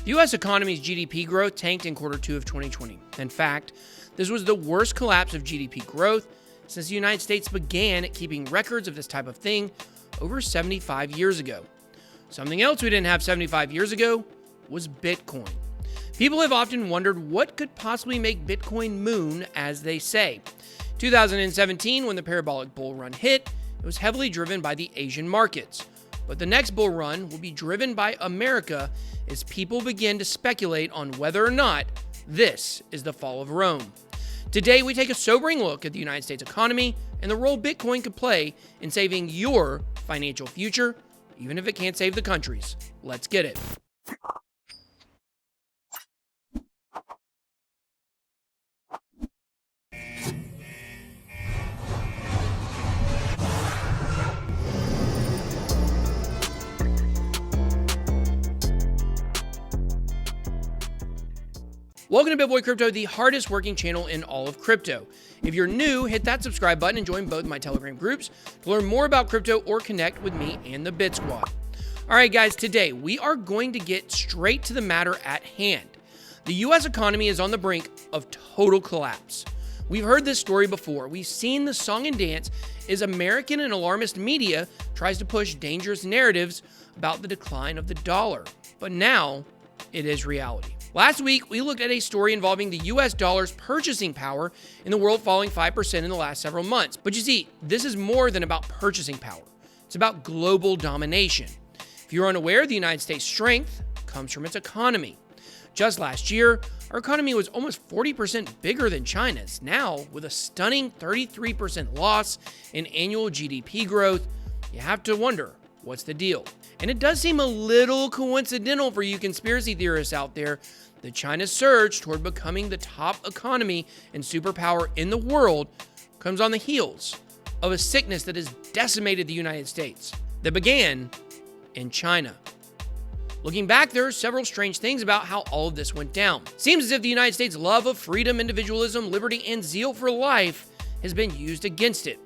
The U.S. economy's GDP growth tanked in Q2 of 2020. In fact, this was the worst collapse of GDP growth since the United States began keeping records of this type of thing over 75 years ago. Something else we didn't have 75 years ago was Bitcoin. People have often wondered what could possibly make Bitcoin moon, as they say. 2017, when the parabolic bull run hit, it was heavily driven by the Asian markets. But the next bull run will be driven by America as people begin to speculate on whether or not this is the fall of Rome. Today, we take a sobering look at the United States economy and the role Bitcoin could play in saving your financial future, even if it can't save the country's. Let's get it. Welcome to BitBoy Crypto, the hardest working channel in all of crypto. If you're new, hit that subscribe button and join both my Telegram groups to learn more about crypto or connect with me and the Bit Squad. All right, guys, today we are going to get straight to the matter at hand. The U.S. economy is on the brink of total collapse. We've heard this story before. We've seen the song and dance as American and alarmist media tries to push dangerous narratives about the decline of the dollar. But now it is reality. Last week, we looked at a story involving the US dollar's purchasing power in the world falling 5% in the last several months. But you see, this is more than about purchasing power. It's about global domination. If you're unaware, the United States' strength comes from its economy. Just last year, our economy was almost 40% bigger than China's. Now, with a stunning 33% loss in annual GDP growth, you have to wonder, what's the deal? And it does seem a little coincidental for you conspiracy theorists out there that China's surge toward becoming the top economy and superpower in the world comes on the heels of a sickness that has decimated the United States that began in China. Looking back, there are several strange things about how all of this went down. Seems as if the United States' love of freedom, individualism, liberty, and zeal for life has been used against it.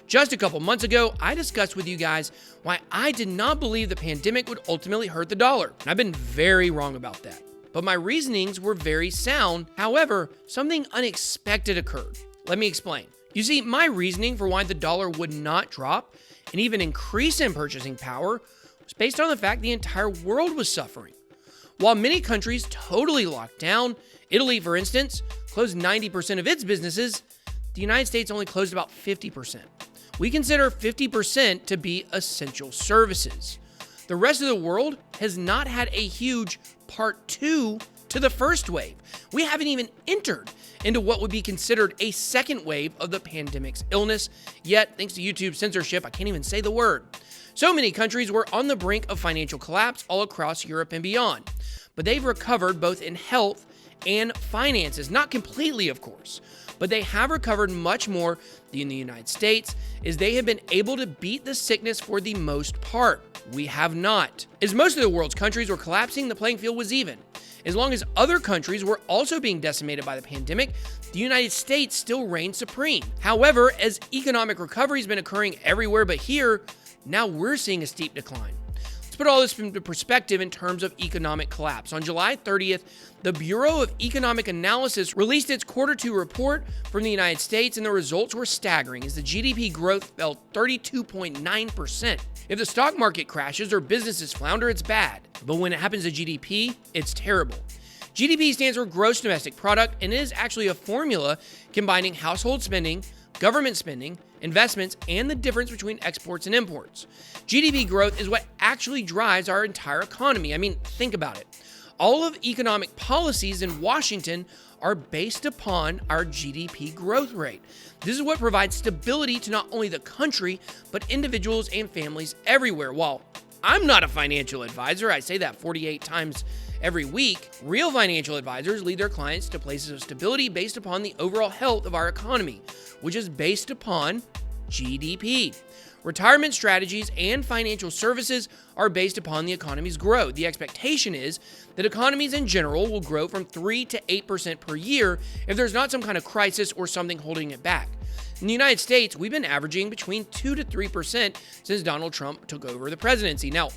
Just a couple months ago, I discussed with you guys why I did not believe the pandemic would ultimately hurt the dollar. I've been very wrong about that. But my reasonings were very sound. However, something unexpected occurred. Let me explain. You see, my reasoning for why the dollar would not drop and even increase in purchasing power was based on the fact the entire world was suffering. While many countries totally locked down, Italy, for instance, closed 90% of its businesses, the United States only closed about 50%. We consider 50% to be essential services. The rest of the world has not had a huge part two to the first wave. We haven't even entered into what would be considered a second wave of the pandemic's illness. Yet, thanks to YouTube censorship, I can't even say the word. So many countries were on the brink of financial collapse all across Europe and beyond. But they've recovered both in health and finances. Not completely, of course, but they have recovered much more than the United States, as they have been able to beat the sickness for the most part. We have not. As most of the world's countries were collapsing, the playing field was even. As long as other countries were also being decimated by the pandemic, the United States still reigned supreme. However, as economic recovery has been occurring everywhere but here, now we're seeing a steep decline. Let's put all this into perspective in terms of economic collapse. On July 30th, the Bureau of Economic Analysis released its Q2 report from the United States, and the results were staggering as the GDP growth fell 32.9%. If the stock market crashes or businesses flounder, it's bad. But when it happens to GDP, it's terrible. GDP stands for Gross Domestic Product, and it is actually a formula combining household spending, government spending, investments, and the difference between exports and imports. GDP growth is what actually drives our entire economy. I mean, think about it. All of economic policies in Washington are based upon our GDP growth rate. This is what provides stability to not only the country, but individuals and families everywhere. While I'm not a financial advisor, I say that 48 times every week, real financial advisors lead their clients to places of stability based upon the overall health of our economy, which is based upon GDP. Retirement strategies and financial services are based upon the economy's growth. The expectation is that economies in general will grow from 3 to 8% per year if there's not some kind of crisis or something holding it back. In the United States, we've been averaging between 2 to 3% since Donald Trump took over the presidency. Now,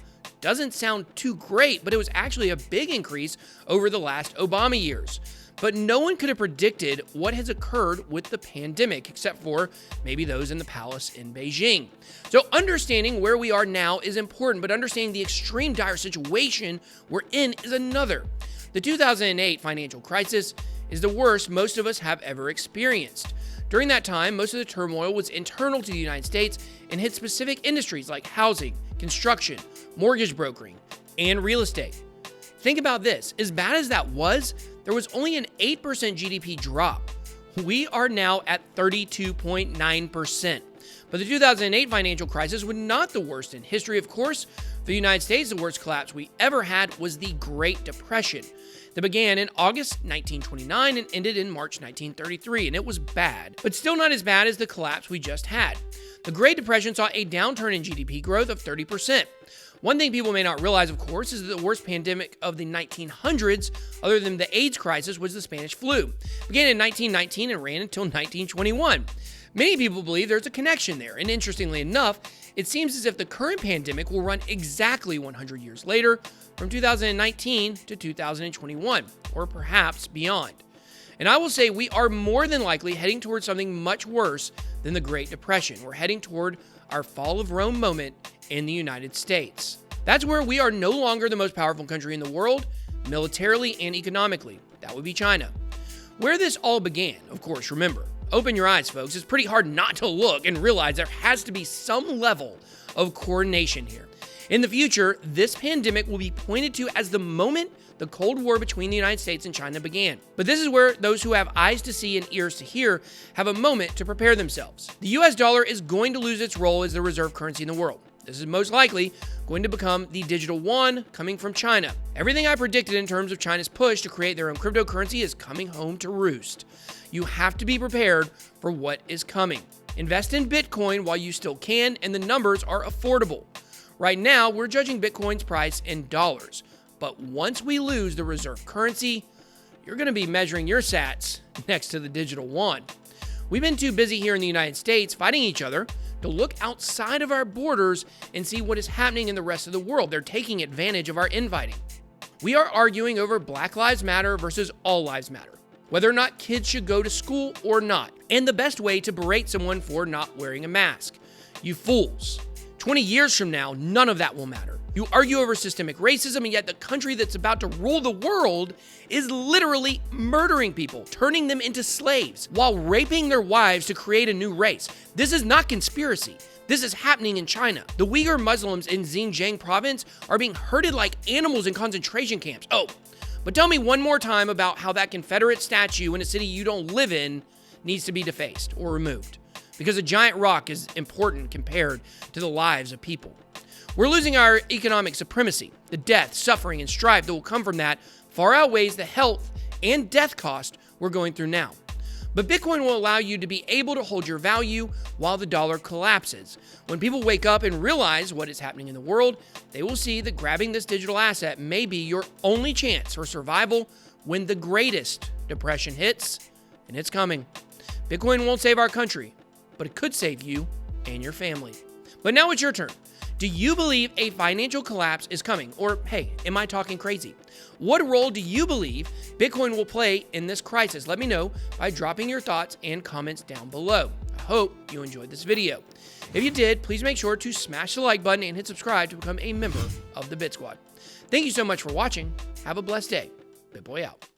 doesn't sound too great, but it was actually a big increase over the last Obama years. But no one could have predicted what has occurred with the pandemic, except for maybe those in the palace in Beijing. So understanding where we are now is important, but understanding the extreme dire situation we're in is another. The 2008 financial crisis is the worst most of us have ever experienced. During that time, most of the turmoil was internal to the United States and hit specific industries like housing, construction, mortgage brokering, and real estate. Think about this. As bad as that was, there was only an 8% GDP drop. We are now at 32.9%. But the 2008 financial crisis was not the worst in history, of course. For the United States, the worst collapse we ever had was the Great Depression. That began in August 1929 and ended in March 1933, and it was bad, but still not as bad as the collapse we just had. The Great Depression saw a downturn in GDP growth of 30%. One thing people may not realize, of course, is that the worst pandemic of the 1900s, other than the AIDS crisis, was the Spanish flu. It began in 1919 and ran until 1921. Many people believe there's a connection there, and interestingly enough, it seems as if the current pandemic will run exactly 100 years later, from 2019 to 2021, or perhaps beyond. And I will say we are more than likely heading towards something much worse than the Great Depression. We're heading toward our fall of Rome moment in the United States. That's where we are no longer the most powerful country in the world, militarily and economically. That would be China. Where this all began, of course, remember, open your eyes, folks. It's pretty hard not to look and realize there has to be some level of coordination here. In the future, this pandemic will be pointed to as the moment the Cold War between the United States and China began. But this is where those who have eyes to see and ears to hear have a moment to prepare themselves. The US dollar is going to lose its role as the reserve currency in the world. This is most likely going to become the digital yuan coming from China. Everything I predicted in terms of China's push to create their own cryptocurrency is coming home to roost. You have to be prepared for what is coming. Invest in Bitcoin while you still can, and the numbers are affordable. Right now, we're judging Bitcoin's price in dollars. But once we lose the reserve currency, you're going to be measuring your sats next to the digital yuan. We've been too busy here in the United States fighting each other to look outside of our borders and see what is happening in the rest of the world. They're taking advantage of our infighting. We are arguing over Black Lives Matter versus All Lives Matter, whether or not kids should go to school or not, and the best way to berate someone for not wearing a mask. You fools. 20 years from now, none of that will matter. You argue over systemic racism, and yet the country that's about to rule the world is literally murdering people, turning them into slaves, while raping their wives to create a new race. This is not conspiracy. This is happening in China. The Uyghur Muslims in Xinjiang province are being herded like animals in concentration camps. Oh, but tell me one more time about how that Confederate statue in a city you don't live in needs to be defaced or removed, because a giant rock is important compared to the lives of people. We're losing our economic supremacy. The death, suffering, and strife that will come from that far outweighs the health and death cost we're going through now. But Bitcoin will allow you to be able to hold your value while the dollar collapses. When people wake up and realize what is happening in the world, they will see that grabbing this digital asset may be your only chance for survival when the greatest depression hits, and it's coming. Bitcoin won't save our country, but it could save you and your family. But now it's your turn. Do you believe a financial collapse is coming? Or, hey, am I talking crazy? What role do you believe Bitcoin will play in this crisis? Let me know by dropping your thoughts and comments down below. I hope you enjoyed this video. If you did, please make sure to smash the like button and hit subscribe to become a member of the Bit Squad. Thank you so much for watching. Have a blessed day. BitBoy out.